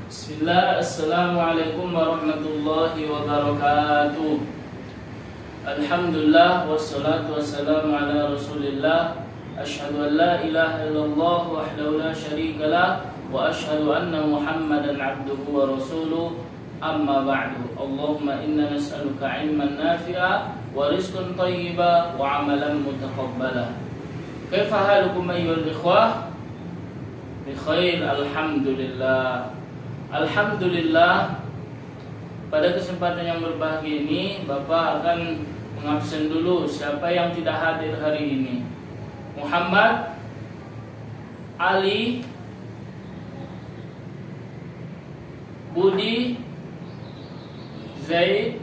Bismillah, Assalamualaikum warahmatullahi wabarakatuh. Alhamdulillah, wassalatu wassalamu ala rasulillah. Ashhadu an la ilaha illallah wahdahu la syarikalah, wa ashhadu anna muhammadan abduhu wa rasuluh. Amma ba'du. Allahumma inna nas'aluka ilman nafi'a wa rizqan thayyiba wa amalan mutaqabbala. Kaifa halukum ayyuhal ikhwah? Bi khair, alhamdulillah. Alhamdulillah, pada kesempatan yang berbahagia ini Bapak akan mengabsen dulu siapa yang tidak hadir hari ini. Muhammad, Ali, Budi, Zaid.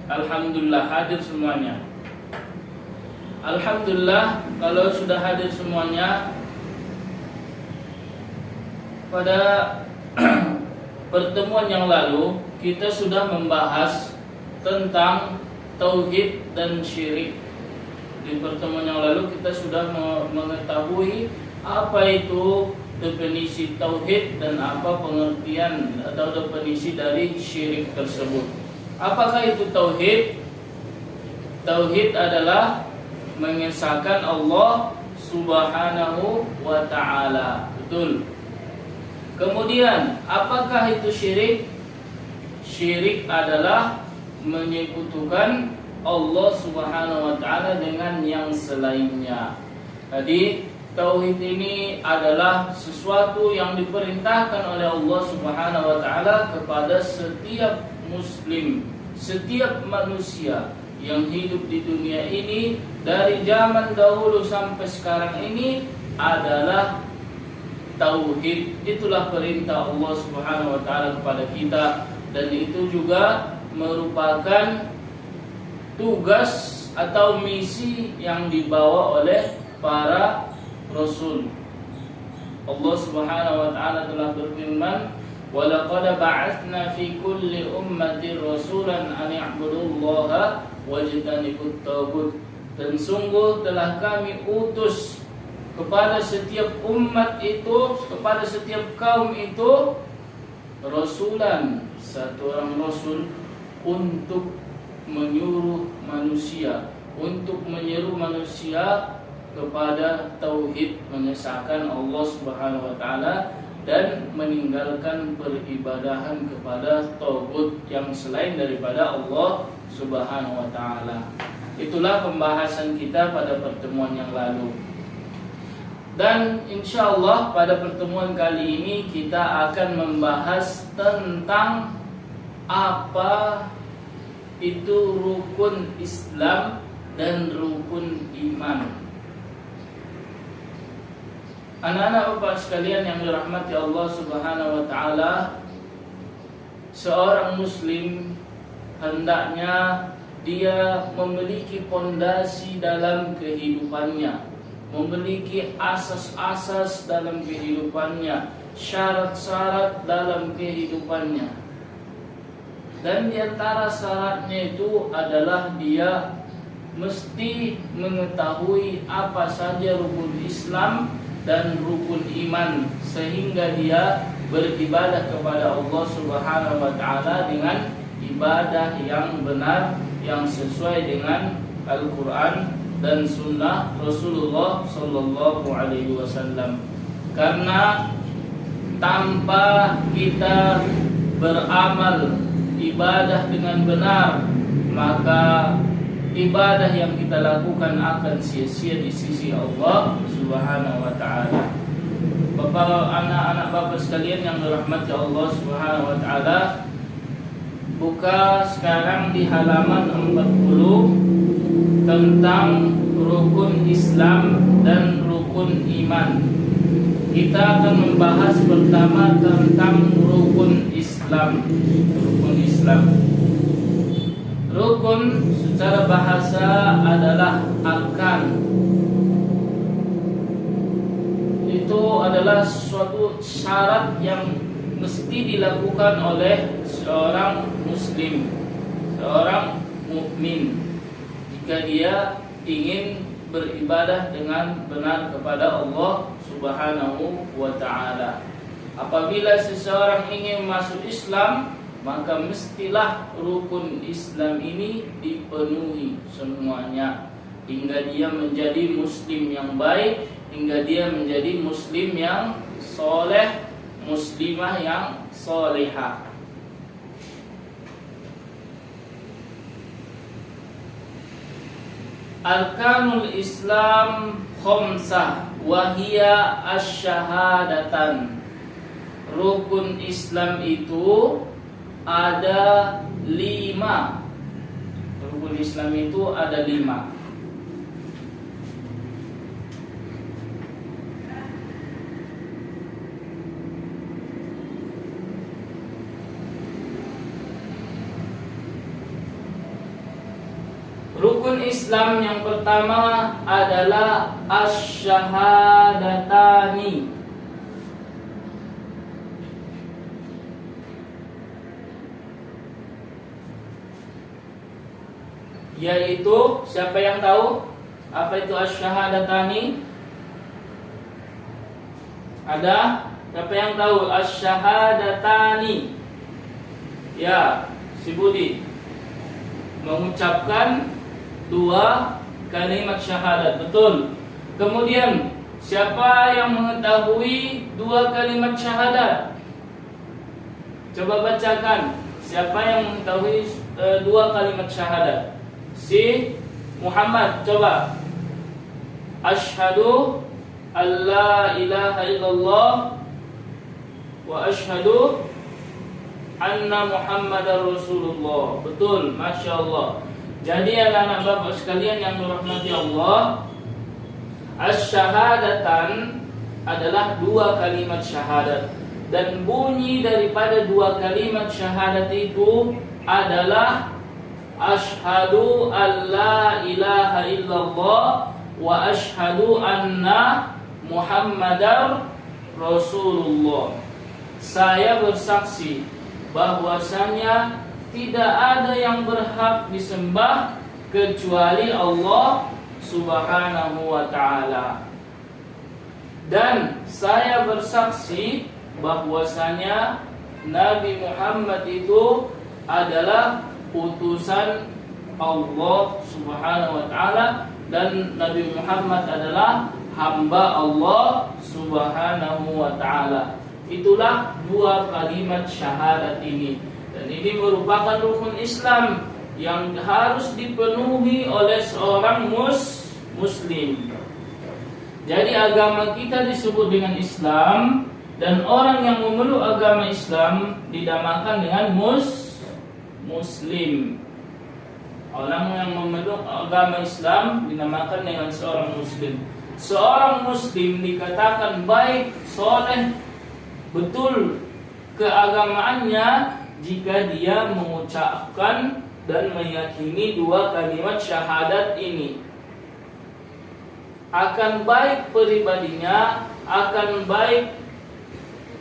Alhamdulillah hadir semuanya. Alhamdulillah, kalau sudah hadir semuanya, pada pertemuan yang lalu kita sudah membahas tentang tauhid dan syirik. Di pertemuan yang lalu kita sudah mengetahui apa itu definisi tauhid dan apa pengertian atau definisi dari syirik tersebut. Apakah itu tauhid? Tauhid adalah mengesahkan Allah Subhanahu wa ta'ala. Betul. Kemudian, apakah itu syirik? Syirik adalah menyekutukan Allah Subhanahu wa ta'ala dengan yang selainnya. Jadi, tauhid ini adalah sesuatu yang diperintahkan oleh Allah Subhanahu wa ta'ala kepada setiap muslim, setiap manusia yang hidup di dunia ini dari zaman dahulu sampai sekarang ini adalah tauhid. Itulah perintah Allah Subhanahu wa ta'ala kepada kita, dan itu juga merupakan tugas atau misi yang dibawa oleh para rasul. Allah Subhanahu wa ta'ala telah berfirman, "Wa laqad ba'atsna fi kulli ummatin rasulan an i'budullaha wajtanibut taghut." Dan sungguh telah kami utus kepada setiap umat itu, kepada setiap kaum itu, rasulan, satu orang rasul, untuk menyuruh manusia, untuk menyeru manusia kepada tauhid, mengesahkan Allah Subhanahu wa ta'ala dan meninggalkan peribadahan kepada taghut yang selain daripada Allah Subhanahu wa ta'ala. Itulah pembahasan kita pada pertemuan yang lalu. Dan insya Allah pada pertemuan kali ini kita akan membahas tentang apa itu rukun Islam dan rukun iman. Anak-anak Bapak sekalian yang dirahmati Allah Subhanahu wa ta'ala, seorang muslim hendaknya dia memiliki pondasi dalam kehidupannya, memiliki asas-asas dalam kehidupannya, syarat-syarat dalam kehidupannya. Dan di antara syaratnya itu adalah dia mesti mengetahui apa saja rukun Islam dan rukun iman, sehingga dia beribadah kepada Allah Subhanahu wa ta'ala dengan ibadah yang benar, yang sesuai dengan Al-Quran dan sunnah Rasulullah Sallallahu Alaihi Wasallam. Karena tanpa kita beramal ibadah dengan benar, maka ibadah yang kita lakukan akan sia-sia di sisi Allah Subhanahu wa ta'ala. Bapak, anak-anak Bapak sekalian yang dirahmati Allah Subhanahu wa ta'ala, buka sekarang di halaman 40 tentang rukun Islam dan rukun iman. Kita akan membahas pertama tentang rukun Islam. Rukun Islam. Rukun secara bahasa adalah arkan. Itu adalah suatu syarat yang mesti dilakukan oleh seorang muslim, seorang mukmin, jika dia ingin beribadah dengan benar kepada Allah Subhanahu wa ta'ala. Apabila seseorang ingin masuk Islam, maka mestilah rukun Islam ini dipenuhi semuanya, hingga dia menjadi muslim yang baik, hingga dia menjadi muslim yang soleh, muslimah yang solehah. Arkanul Islam khamsah wahia asyhadatan. Rukun Islam itu ada 5. Rukun Islam itu ada 5. Rukun Islam yang pertama adalah asyhadatani. Yaitu, siapa yang tahu apa itu asyhadatani? Ada? Siapa yang tahu asyhadatani? Ya, si Budi. Mengucapkan 2 kalimat syahadat, betul. Kemudian, siapa yang mengetahui 2 kalimat syahadat? Coba bacakan. Siapa yang mengetahui 2 kalimat syahadat? Si Muhammad, coba. Asyhadu alla ilaha illallah wa asyhadu anna Muhammadar Rasulullah. Betul, Masya Allah. Jadi anak-anak bapak sekalian yang dirahmati Allah, asyhadatan adalah 2 kalimat syahadat. Dan bunyi daripada 2 kalimat syahadat itu adalah asyhadu alla ilaha illallah wa asyhadu anna Muhammadar Rasulullah. Saya bersaksi bahwasanya tidak ada yang berhak disembah kecuali Allah Subhanahu wa ta'ala. Dan saya bersaksi bahwasanya Nabi Muhammad itu adalah utusan Allah Subhanahu wa ta'ala, dan Nabi Muhammad adalah hamba Allah Subhanahu wa ta'ala. Itulah 2 kalimat syahadat ini. Dan ini merupakan rukun Islam yang harus dipenuhi oleh seorang muslim. Jadi agama kita disebut dengan Islam, dan orang yang memeluk agama Islam dinamakan dengan muslim. Orang yang memeluk agama Islam dinamakan dengan seorang muslim. Seorang muslim dikatakan baik, soleh, betul keagamaannya jika dia mengucapkan dan meyakini 2 kalimat syahadat ini. Akan baik pribadinya, akan baik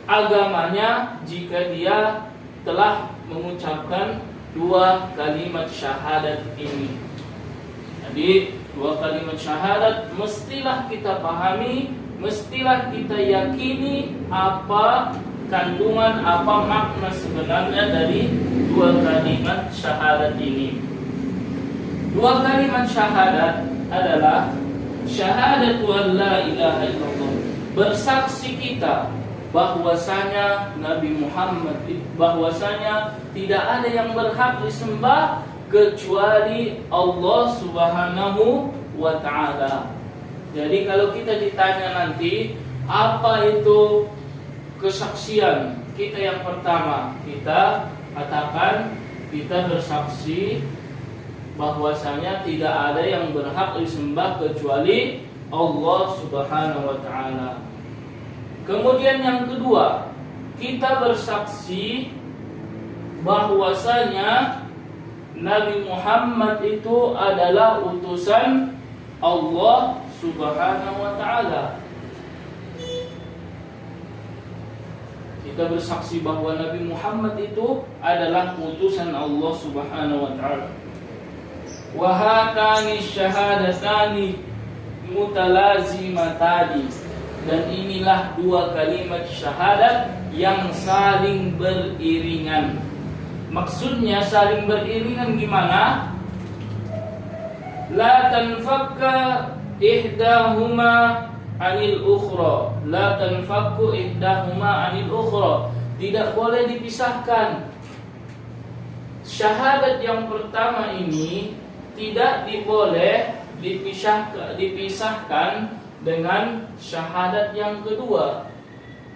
agamanya jika dia telah mengucapkan 2 kalimat syahadat ini. Jadi 2 kalimat syahadat mestilah kita pahami, mestilah kita yakini apa kandungan, apa makna sebenarnya dari 2 kalimat syahadat ini. 2 kalimat syahadat adalah syahadatu an la ilaha illallah, bersaksi kita bahwasanya Nabi Muhammad, bahwasanya tidak ada yang berhak disembah kecuali Allah Subhanahu wa ta'ala. Jadi kalau kita ditanya nanti apa itu kesaksian kita, yang pertama kita katakan kita bersaksi bahwasanya tidak ada yang berhak disembah kecuali Allah Subhanahu wa ta'ala. Kemudian yang kedua, kita bersaksi bahwasanya Nabi Muhammad itu adalah utusan Allah Subhanahu wa ta'ala. Kita bersaksi bahwa Nabi Muhammad itu adalah utusan Allah Subhanahu wa ta'ala. Wa hatani syahadatani mutalazimatani. Dan inilah dua kalimat syahadat yang saling beriringan. Maksudnya saling beriringan gimana? La tanfakka ihdahuma anil ukhra. La tanfakku ihdahuma anil ukhra. Tidak boleh dipisahkan. Syahadat yang pertama ini tidak boleh dipisahkan dengan syahadat yang kedua.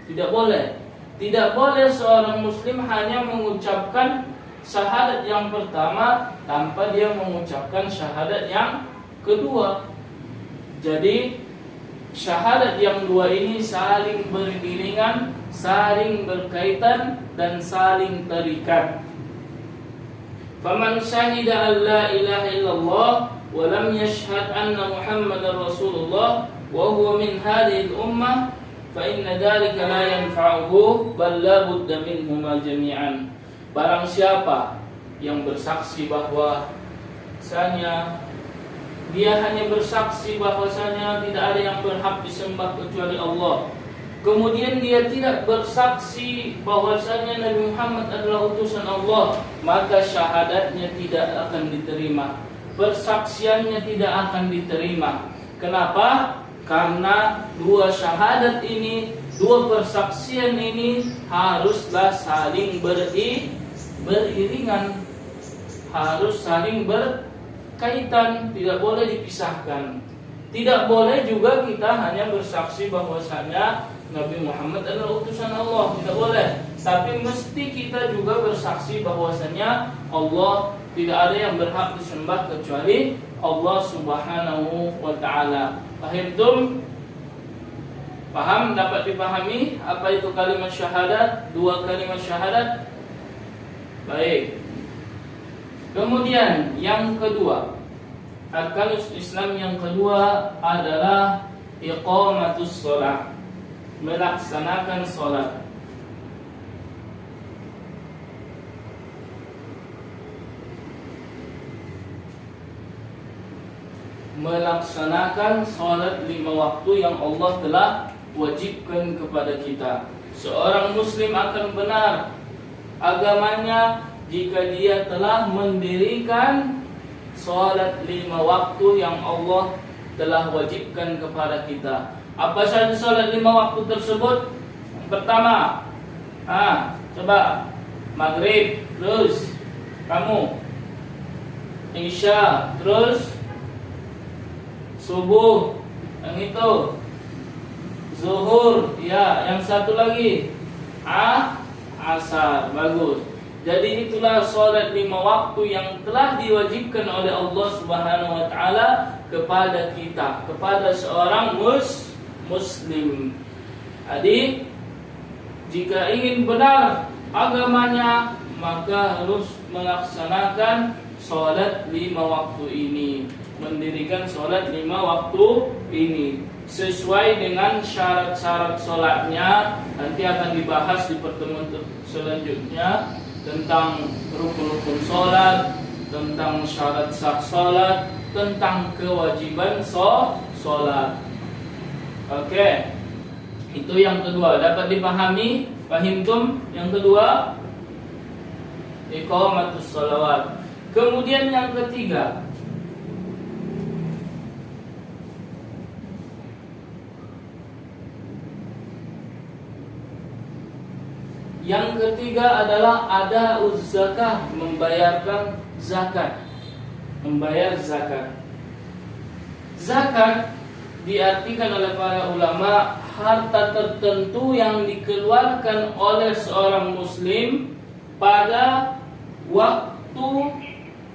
Tidak boleh. Tidak boleh seorang muslim hanya mengucapkan syahadat yang pertama tanpa dia mengucapkan syahadat yang kedua. Jadi syahadat yang dua ini saling beriringan, saling berkaitan dan saling terikat. Faman syahida an la ilaha illallah wa lam yashhad anna Muhammadar Rasulullah wa huwa min hadhihi al-ummah fa inna dhalika la yanfa'uhu bal la budda minhuma jami'an. Barang siapa yang bersaksi bahwasanya dia hanya bersaksi bahwasanya tidak ada yang berhak disembah kecuali Allah, kemudian dia tidak bersaksi bahwasanya Nabi Muhammad adalah utusan Allah, maka syahadatnya tidak akan diterima, persaksiannya tidak akan diterima. Kenapa? Karena dua syahadat ini, dua persaksian ini haruslah saling beriringan, harus saling berkaitan, tidak boleh dipisahkan. Tidak boleh juga kita hanya bersaksi bahwasanya Nabi Muhammad adalah utusan Allah, tidak boleh. Tapi mesti kita juga bersaksi bahwasanya Allah tidak ada yang berhak disembah kecuali Allah Subhanahu wa taala. Paham? Paham? Dapat dipahami apa itu kalimat syahadat? Dua kalimat syahadat. Baik. Kemudian yang kedua, arkanus Islam yang kedua adalah iqamatus shalah, melaksanakan salat. Melaksanakan salat 5 waktu yang Allah telah wajibkan kepada kita. Seorang muslim akan benar agamanya jika dia telah mendirikan salat 5 waktu yang Allah telah wajibkan kepada kita. Apa saja salat 5 waktu tersebut? Yang pertama, coba maghrib, terus kamu isya, terus subuh, yang itu zuhur, ya, yang satu lagi asar. Bagus. Jadi itulah salat 5 waktu yang telah diwajibkan oleh Allah Subhanahu wa taala kepada kita, kepada seorang muslim. Jadi jika ingin benar agamanya, maka harus melaksanakan salat 5 waktu ini, mendirikan salat 5 waktu ini sesuai dengan syarat-syarat salatnya. Nanti akan dibahas di pertemuan selanjutnya tentang rukun-rukun salat, tentang syarat sah salat, tentang kewajiban salat. Oke. Itu yang kedua, dapat dipahami? Fahimtum? Yang kedua, iqamatus shalawat. Kemudian yang ketiga, adalah adauz zakah, membayarkan zakat. Membayar zakat. Zakat diartikan oleh para ulama harta tertentu yang dikeluarkan oleh seorang muslim pada waktu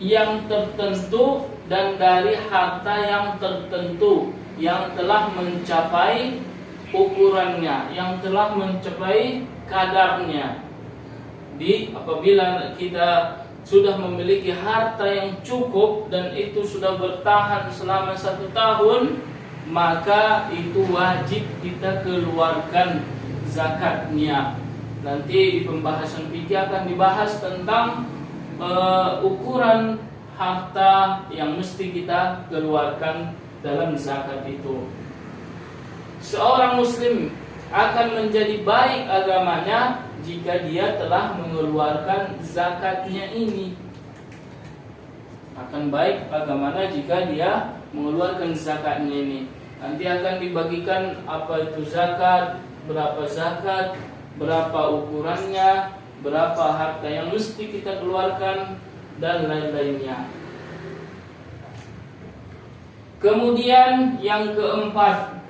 yang tertentu dan dari harta yang tertentu yang telah mencapai ukurannya, yang telah mencapai kadarnya. Apabila kita sudah memiliki harta yang cukup dan itu sudah bertahan selama 1 tahun, maka itu wajib kita keluarkan zakatnya. Nanti di pembahasan fikih akan dibahas tentang ukuran harta yang mesti kita keluarkan dalam zakat itu. Seorang seorang muslim akan menjadi baik agamanya jika dia telah mengeluarkan zakatnya ini. Akan baik agamanya jika dia mengeluarkan zakatnya ini. Nanti akan dibagikan apa itu zakat, berapa ukurannya, berapa harta yang mesti kita keluarkan, dan lain-lainnya. Kemudian yang keempat,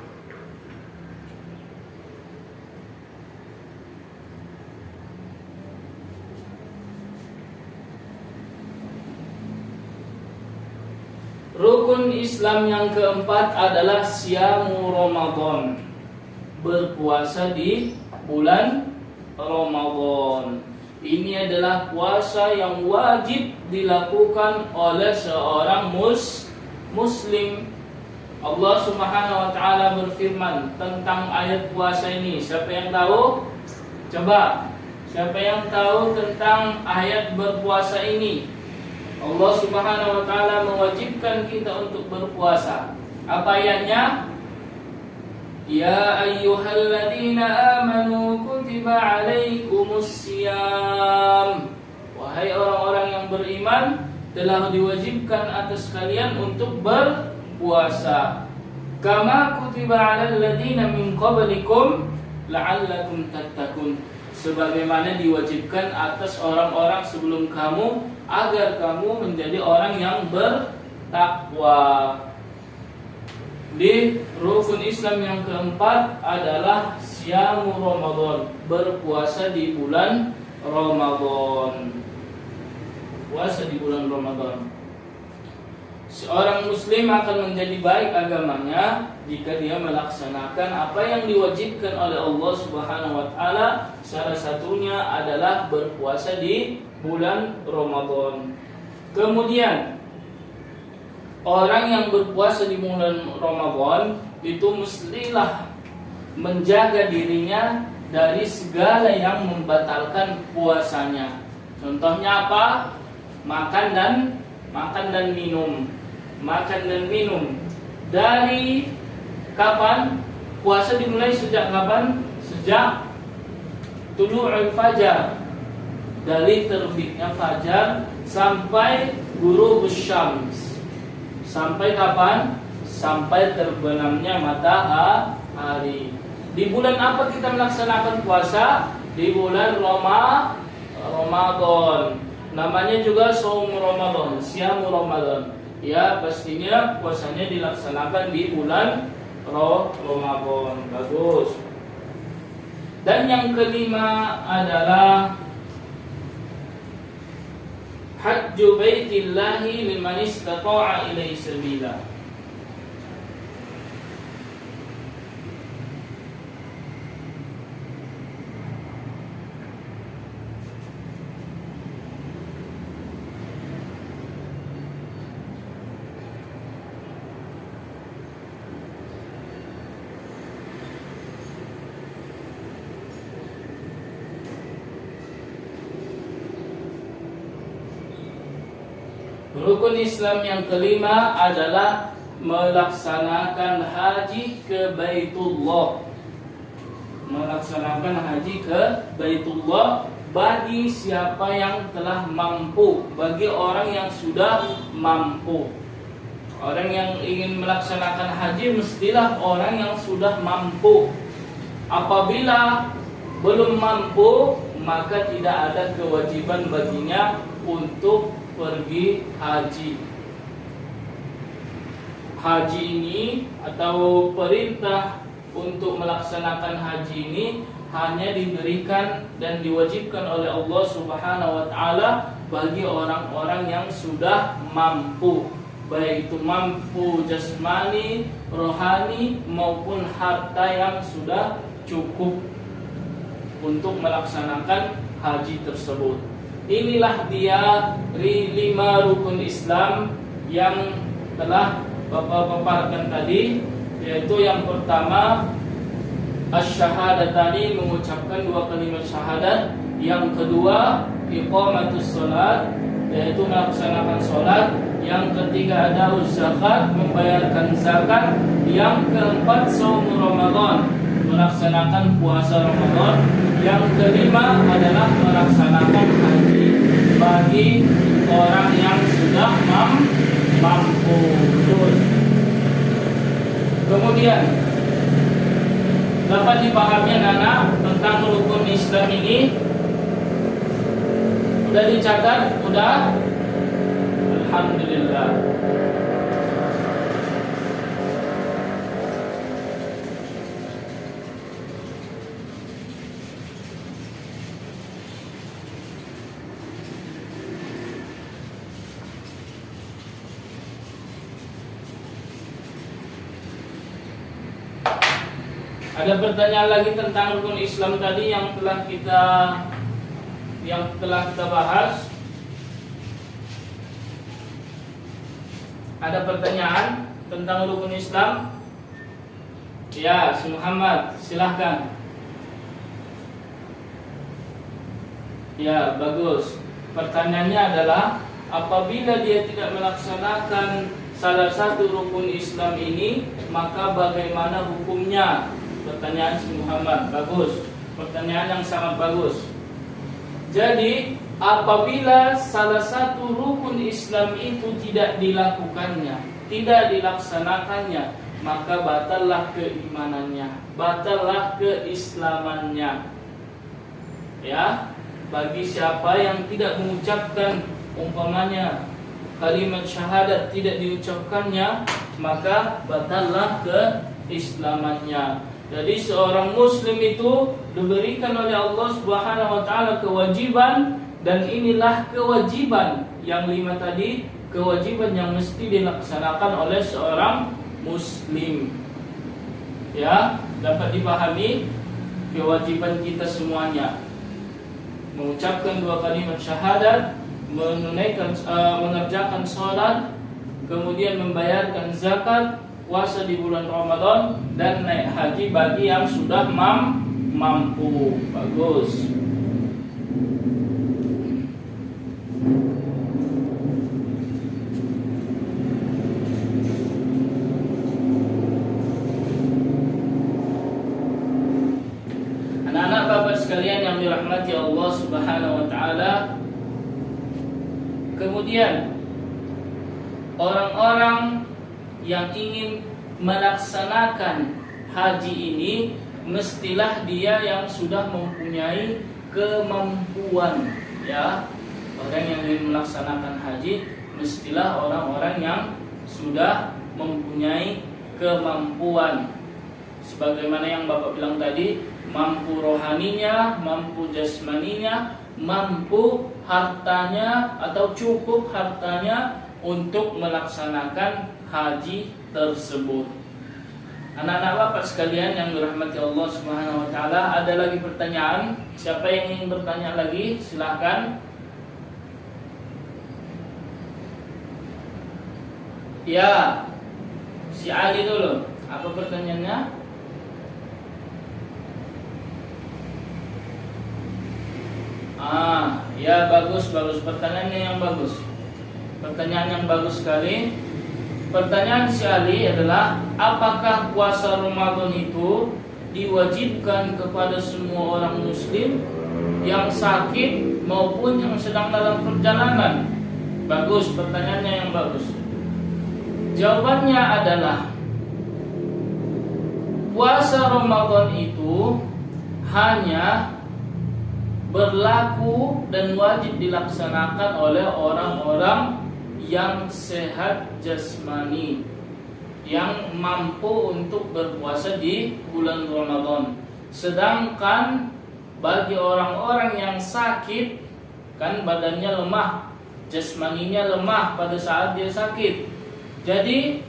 rukun Islam yang keempat adalah siyamu Ramadan, berpuasa di bulan Ramadan. Ini adalah puasa yang wajib dilakukan oleh seorang muslim. Allah Subhanahu wa taala berfirman tentang ayat puasa ini. Siapa yang tahu? Coba, siapa yang tahu tentang ayat berpuasa ini? Allah Subhanahu wa taala mewajibkan kita untuk berpuasa. Apa ayatnya? Ya ayyuhalladzina amanu kutiba alaikumusiyam. Wahai orang-orang yang beriman, telah diwajibkan atas kalian untuk berpuasa. Kama kutiba alal ladzina min qablikum la'allakum tattaqun. Sebagaimana diwajibkan atas orang-orang sebelum kamu agar kamu menjadi orang yang bertakwa. Di rukun Islam yang keempat adalah siyamu Ramadan, berpuasa di bulan Ramadan. Puasa di bulan Ramadan. Seorang muslim akan menjadi baik agamanya jika dia melaksanakan apa yang diwajibkan oleh Allah Subhanahu wa taala. Salah satunya adalah berpuasa di bulan Ramadan. Kemudian orang yang berpuasa di bulan Ramadan itu mestilah menjaga dirinya dari segala yang membatalkan puasanya. Contohnya apa? Makan dan minum. Makan dan minum. Dari kapan? Puasa dimulai sejak kapan? Sejak tulu'ul fajar. Dari terbitnya fajar sampai ghurubus syams. Sampai kapan? Sampai terbenamnya matahari. Di bulan apa kita melaksanakan puasa? Di bulan Ramadan. Namanya juga Shaum Ramadan, Siyamu Ramadan. Ya, pastinya puasanya dilaksanakan di bulan Ramadan. Bagus. Dan yang kelima adalah Hajju baitillahi liman istata'a ilaihi sabila. Rukun Islam yang kelima adalah melaksanakan haji ke Baitullah. Melaksanakan haji ke Baitullah bagi siapa yang telah mampu, bagi orang yang sudah mampu. Orang yang ingin melaksanakan haji mestilah orang yang sudah mampu. Apabila belum mampu, maka tidak ada kewajiban baginya untuk pergi haji. Haji ini atau perintah untuk melaksanakan haji ini hanya diberikan dan diwajibkan oleh Allah Subhanahu wa taala bagi orang-orang yang sudah mampu, baik itu mampu jasmani, rohani maupun harta yang sudah cukup untuk melaksanakan haji tersebut. Inilah dia 5 rukun Islam yang telah Bapak paparkan tadi, yaitu yang pertama asy-syahadatani, mengucapkan 2 kalimat syahadat. Yang kedua iqamatus shalat, yaitu melaksanakan salat. Yang ketiga adaus zakat, membayarkan zakat. Yang keempat shaum Ramadan, melaksanakan puasa Ramadan. Yang kelima adalah melaksanakan haji bagi orang yang sudah mampu. Kemudian dapat dipahami anak tentang rukun Islam ini. Udah dicatat? Udah? Alhamdulillah. Ada pertanyaan lagi tentang rukun Islam tadi yang telah kita bahas? Ada pertanyaan tentang rukun Islam? Ya, si Muhammad, silahkan. Ya, bagus. Pertanyaannya adalah, apabila dia tidak melaksanakan salah satu rukun Islam ini, maka bagaimana hukumnya? Pertanyaan si Muhammad, bagus. Pertanyaan yang sangat bagus. Jadi, apabila salah satu rukun Islam itu tidak dilakukannya, tidak dilaksanakannya, maka batallah keimanannya, batallah keislamannya. Ya, bagi siapa yang tidak mengucapkan umpamanya kalimat syahadat tidak diucapkannya, maka batallah keislamannya. Jadi seorang muslim itu diberikan oleh Allah Subhanahu wa taala kewajiban, dan inilah kewajiban yang 5 tadi, kewajiban yang mesti dilaksanakan oleh seorang muslim. Ya, dapat dipahami kewajiban kita semuanya. Mengucapkan 2 kalimat syahadat, mengerjakan salat, kemudian membayarkan zakat, puasa di bulan Ramadan, dan naik haji bagi yang sudah mampu. Bagus. Anak-anak bapak sekalian yang dirahmati Allah Subhanahu wa taala, kemudian orang-orang yang ingin melaksanakan haji ini, mestilah dia yang sudah mempunyai kemampuan. Ya, orang yang ingin melaksanakan haji mestilah orang-orang yang sudah mempunyai kemampuan. Sebagaimana yang Bapak bilang tadi, mampu rohaninya, mampu jasmaninya, mampu hartanya atau cukup hartanya untuk melaksanakan haji tersebut. Anak-anak bapak sekalian yang dirahmati Allah Subhanahu wa taala, ada lagi pertanyaan? Siapa yang ingin bertanya lagi? Silahkan. Ya, si Ali dulu. Apa pertanyaannya? Ya bagus. Pertanyaannya yang bagus. Pertanyaan yang bagus sekali. Pertanyaan si Ali adalah, apakah puasa Ramadan itu diwajibkan kepada semua orang muslim yang sakit maupun yang sedang dalam perjalanan? Bagus, pertanyaannya yang bagus. Jawabannya adalah, puasa Ramadan itu hanya berlaku dan wajib dilaksanakan oleh orang-orang yang sehat jasmani, yang mampu untuk berpuasa di bulan Ramadan. Sedangkan bagi orang-orang yang sakit, kan badannya lemah, jasmaninya lemah pada saat dia sakit. Jadi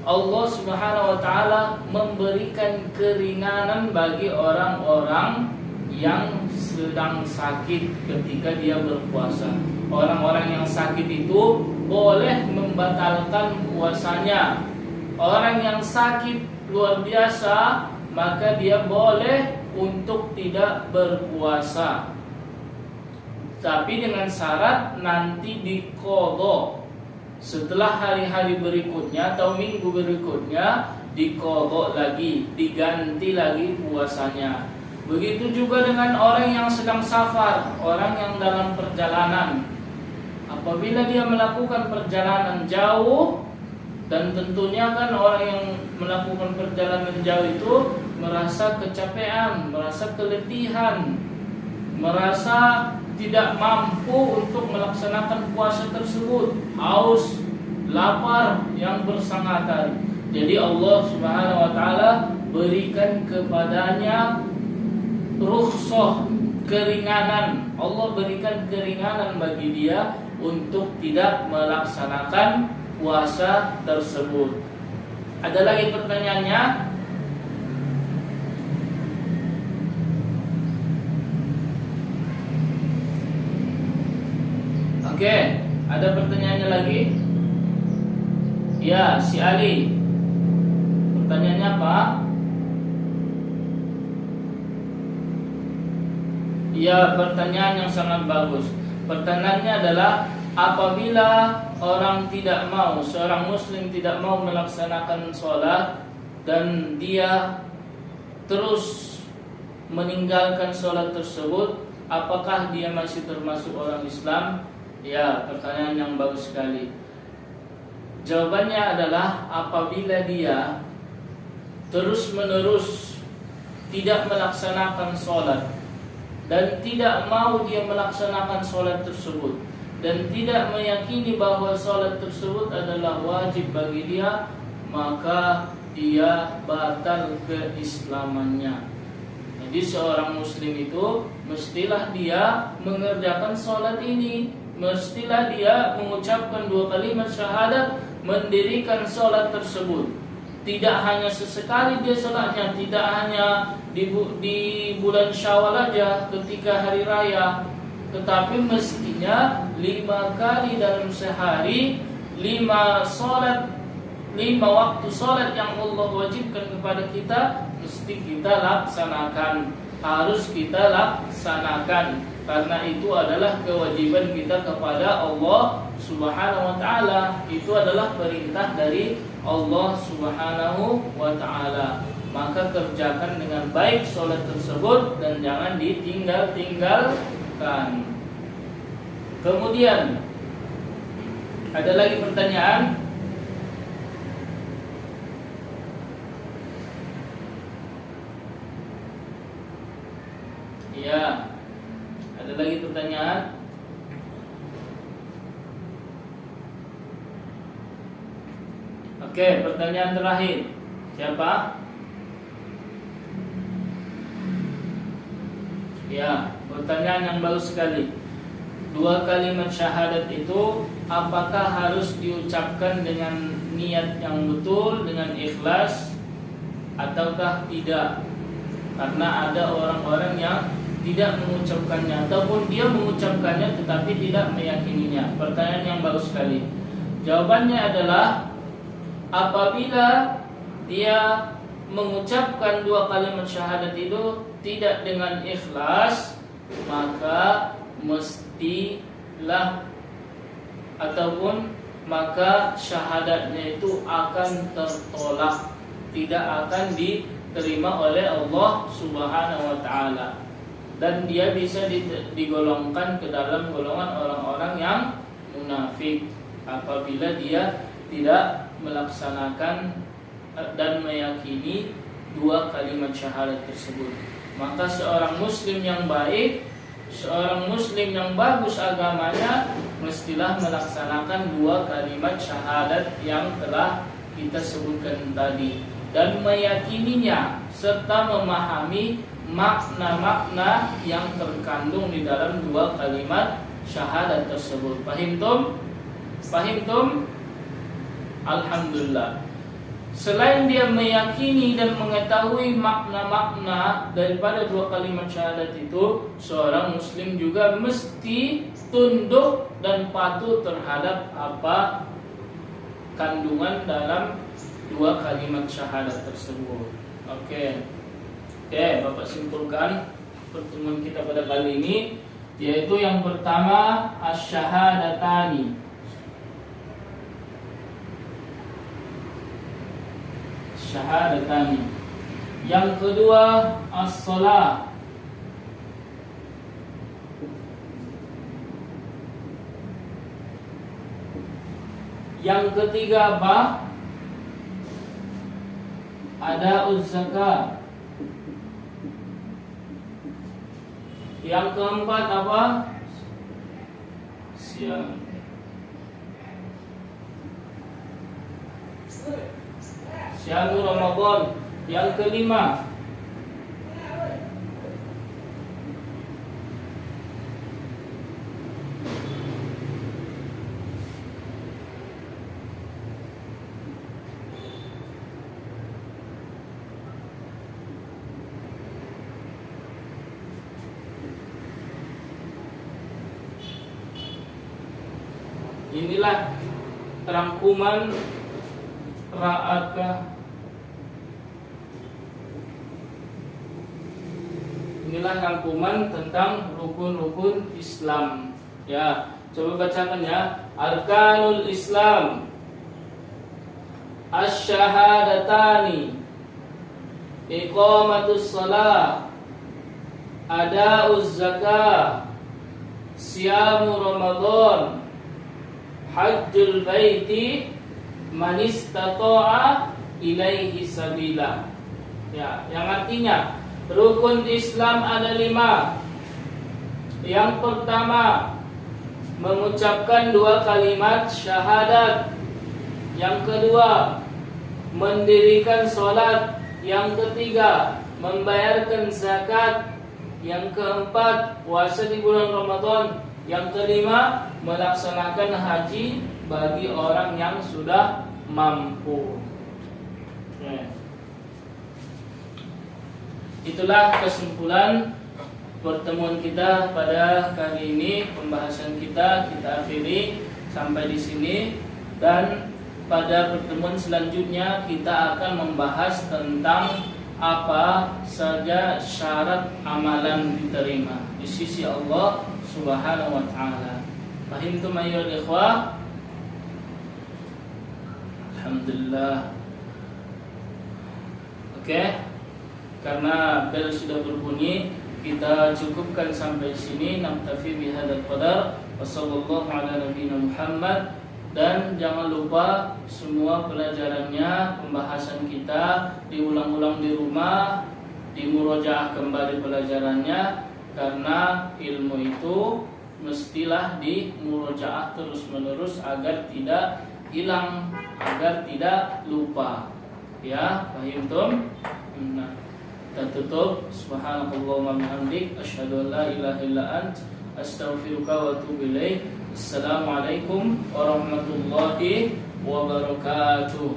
Allah Subhanahu wa taala memberikan keringanan bagi orang-orang yang sedang sakit ketika dia berpuasa. Orang-orang yang sakit itu boleh membatalkan puasanya. Orang yang sakit luar biasa, maka dia boleh untuk tidak berpuasa, tapi dengan syarat nanti diqadha. Setelah hari-hari berikutnya atau minggu berikutnya, diqadha lagi, diganti lagi puasanya. Begitu juga dengan orang yang sedang safar, orang yang dalam perjalanan. Apabila dia melakukan perjalanan jauh, dan tentunya kan orang yang melakukan perjalanan jauh itu merasa kecapean, merasa keletihan, merasa tidak mampu untuk melaksanakan puasa tersebut, haus, lapar yang bersangatan. Jadi Allah Subhanahu wa taala berikan kepadanya rukhsah, keringanan. Allah berikan keringanan bagi dia untuk tidak melaksanakan puasa tersebut. Ada lagi pertanyaannya? Oke, ada pertanyaannya lagi? Ya, si Ali. Pertanyaannya apa? Ya, pertanyaan yang sangat bagus. Pertanyaannya adalah, apabila orang tidak mau, seorang muslim tidak mau melaksanakan sholat dan dia terus meninggalkan sholat tersebut, apakah dia masih termasuk orang Islam? Ya, pertanyaan yang bagus sekali. Jawabannya adalah, apabila dia terus-menerus tidak melaksanakan sholat dan tidak mau dia melaksanakan sholat tersebut, dan tidak meyakini bahwa sholat tersebut adalah wajib bagi dia, maka dia batal keislamannya. Jadi seorang muslim itu mestilah dia mengerjakan sholat ini, mestilah dia mengucapkan 2 kalimat syahadat, mendirikan sholat tersebut. Tidak hanya sesekali dia sholatnya, tidak hanya di bulan Syawal aja ketika hari raya, tetapi mestinya 5 kali dalam sehari, 5 waktu sholat yang Allah wajibkan kepada kita, mesti kita laksanakan, harus kita laksanakan, karena itu adalah kewajiban kita kepada Allah Subhanahu wa ta'ala. Itu adalah perintah dari Allah Subhanahu wa ta'ala. Maka kerjakan dengan baik sholat tersebut dan jangan ditinggal-tinggalkan. Kemudian ada lagi pertanyaan? Ya, ada lagi pertanyaan? Oke, pertanyaan terakhir. Siapa? Ya, pertanyaan yang bagus sekali. 2 kalimat syahadat itu apakah harus diucapkan dengan niat yang betul, dengan ikhlas, ataukah tidak? Karena ada orang-orang yang tidak mengucapkannya, ataupun dia mengucapkannya tetapi tidak meyakininya. Pertanyaan yang bagus sekali. Jawabannya adalah, apabila dia mengucapkan 2 kalimat syahadat itu tidak dengan ikhlas, maka mestilah ataupun maka syahadatnya itu akan tertolak, tidak akan diterima oleh Allah Subhanahu wa ta'ala, dan dia bisa digolongkan ke dalam golongan orang-orang yang munafik apabila dia tidak melaksanakan dan meyakini 2 kalimat syahadat tersebut. Maka seorang muslim yang baik, seorang muslim yang bagus agamanya, mestilah melaksanakan 2 kalimat syahadat yang telah kita sebutkan tadi, dan meyakininya serta memahami makna-makna yang terkandung di dalam 2 kalimat syahadat tersebut. Paham tum? Paham tum? Alhamdulillah. Selain dia meyakini dan mengetahui makna-makna daripada 2 kalimat syahadat itu, seorang muslim juga mesti tunduk dan patuh terhadap apa kandungan dalam 2 kalimat syahadat tersebut. Oke, Bapak simpulkan pertemuan kita pada kali ini, yaitu yang pertama asy-syahadatani. asyahadatani. Yang kedua as-shalah. Yang ketiga apa? Adauz zakat. Yang keempat apa? Syahrul Ramadan. Yang kelima inilah rangkuman inilah rangkuman tentang rukun-rukun Islam. Ya, coba bacakan ya. Arkanul Islam, asy-syahadatani, iqamatus shalah, adauz zakah, siyamu Ramadan, hajjul baiti, man istata'a ilaihi sabila. Ya, yang artinya rukun Islam ada 5. Yang pertama, mengucapkan 2 kalimat syahadat. Yang kedua, mendirikan sholat. Yang ketiga, membayarkan zakat. Yang keempat, puasa di bulan Ramadan. Yang kelima, melaksanakan haji bagi orang yang sudah mampu. Itulah kesimpulan pertemuan kita pada kali ini. Pembahasan kita akhiri sampai di sini, dan pada pertemuan selanjutnya kita akan membahas tentang apa saja syarat amalan diterima di sisi Allah Subhanahu wa taala. Fahimtum ayyuhal ikhwah? Alhamdulillah. Oke. Karena bel sudah berbunyi, kita cukupkan sampai sini. Naktafi bihadzal qadar. Wassallallahu ala nabiyina Muhammad. Dan jangan lupa semua pelajarannya, pembahasan kita diulang-ulang di rumah, dimurojaah kembali pelajarannya, karena ilmu itu mestilah dimurojaah terus-menerus agar tidak hilang, agar tidak lupa. Ya, paham? Nah, kita tutup. Subhanakallahumma bihamdik, asyhadu an la ilaha illa ant, astaghfiruka wa atubu ilaik. Assalamualaikum warahmatullahi wabarakatuh.